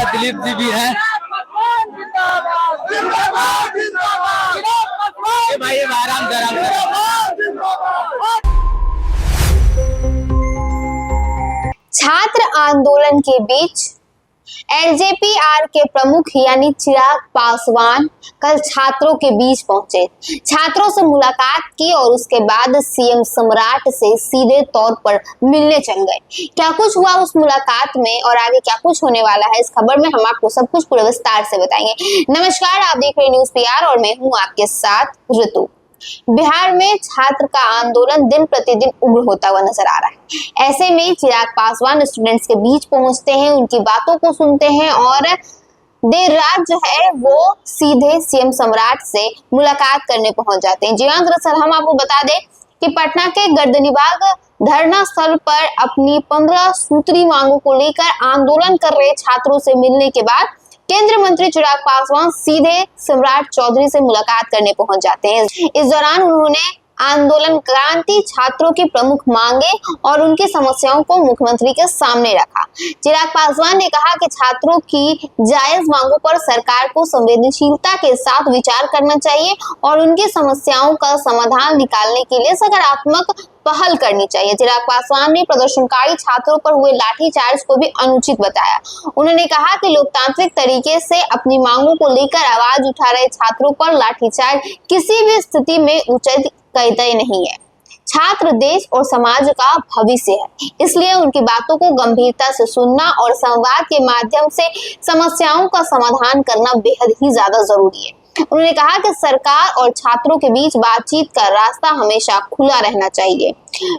हमारे दिलीप जी भी हैं। भाई आराम से आराम से। छात्र आंदोलन के बीच एलजेपीआर के प्रमुख यानी चिराग पासवान कल छात्रों के बीच पहुंचे, छात्रों से मुलाकात की और उसके बाद सीएम सम्राट से सीधे तौर पर मिलने चल गए। क्या कुछ हुआ उस मुलाकात में और आगे क्या कुछ होने वाला है, इस खबर में हम आपको सब कुछ पूरे विस्तार से बताएंगे। नमस्कार, आप देख रहे न्यूज़ पीआर और मैं हूं आपके साथ ऋतु। बिहार में छात्र का आंदोलन दिन प्रतिदिन उग्र होता हुआ नजर आ रहा है। ऐसे में चिराग पासवान स्टूडेंट्स के बीच पहुंचते हैं, उनकी बातों को सुनते हैं और देर रात जो है वो सीधे सीएम सम्राट से मुलाकात करने पहुंच जाते हैं। जी हाँ, दरअसल हम आपको बता दें कि पटना के गर्दनीबाग धरना स्थल पर अपनी 15 सूत्री मांगों को लेकर आंदोलन कर रहे छात्रों से मिलने के बाद केंद्रीय मंत्री चिराग पासवान सीधे सम्राट चौधरी से मुलाकात करने पहुंच जाते हैं। इस दौरान उन्होंने आंदोलन क्रांति छात्रों की प्रमुख मांगे और उनकी समस्याओं को मुख्यमंत्री के सामने रखा। चिराग पासवान ने कहा कि छात्रों की जायज मांगों पर सरकार को संवेदनशीलता के साथ विचार करना चाहिए और उनकी समस्याओं का समाधान निकालने के लिए सकारात्मक पहल करनी चाहिए। चिराग पासवान ने प्रदर्शनकारी छात्रों पर हुए लाठीचार्ज को भी अनुचित बताया। उन्होंने कहा कि लोकतांत्रिक तरीके से अपनी मांगों को लेकर आवाज उठा रहे छात्रों पर लाठीचार्ज किसी भी स्थिति में उचित कतई नहीं है। छात्र देश और समाज का भविष्य है, इसलिए उनकी बातों को गंभीरता से सुनना और संवाद के माध्यम से समस्याओं का समाधान करना बेहद ही ज्यादा जरूरी है। उन्होंने कहा कि सरकार और छात्रों के बीच बातचीत का रास्ता हमेशा खुला रहना चाहिए।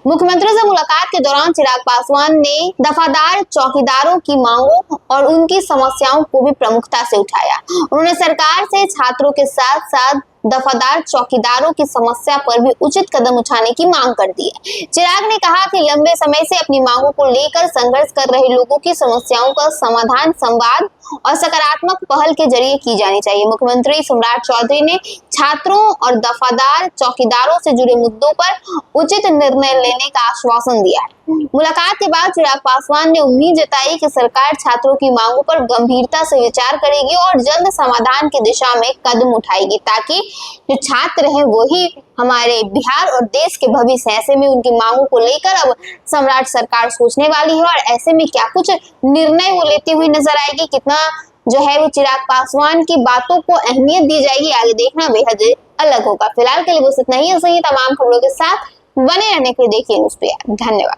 मुख्यमंत्री से मुलाकात के दौरान चिराग पासवान ने दफादार चौकीदारों की मांगों और उनकी समस्याओं को भी प्रमुखता से उठाया। उन्होंने सरकार से छात्रों के साथ साथ दफादार चौकीदारों की समस्या पर भी उचित कदम उठाने की मांग कर दी है। चिराग ने कहा कि लंबे समय से अपनी मांगों को लेकर संघर्ष कर रहे लोगों की समस्याओं का समाधान संवाद और सकारात्मक पहल के जरिए की जानी चाहिए। मुख्यमंत्री सम्राट चौधरी ने छात्रों और दफादार चौकीदारों से जुड़े मुद्दों पर उचित निर्णय लेने का आश्वासन दिया है। मुलाकात के बाद चिराग पासवान ने उम्मीद जताई कि सरकार छात्रों की मांगों पर गंभीरता से विचार करेगी और जल्द समाधान की दिशा में कदम उठाएगी, ताकि जो छात्र हैं वही हमारे बिहार और देश के भविष्य है। ऐसे में उनकी मांगों को लेकर अब सम्राट सरकार सोचने वाली है और ऐसे में क्या कुछ निर्णय वो लेती हुई नजर आएगी, कितना जो है वो चिराग पासवान की बातों को अहमियत दी जाएगी, आगे देखना बेहद अलग होगा। फिलहाल के लिए बस इतना ही। ऐसे ही तमाम खबरों के साथ बने रहने के लिए देखिए न्यूज़ पीआर। धन्यवाद।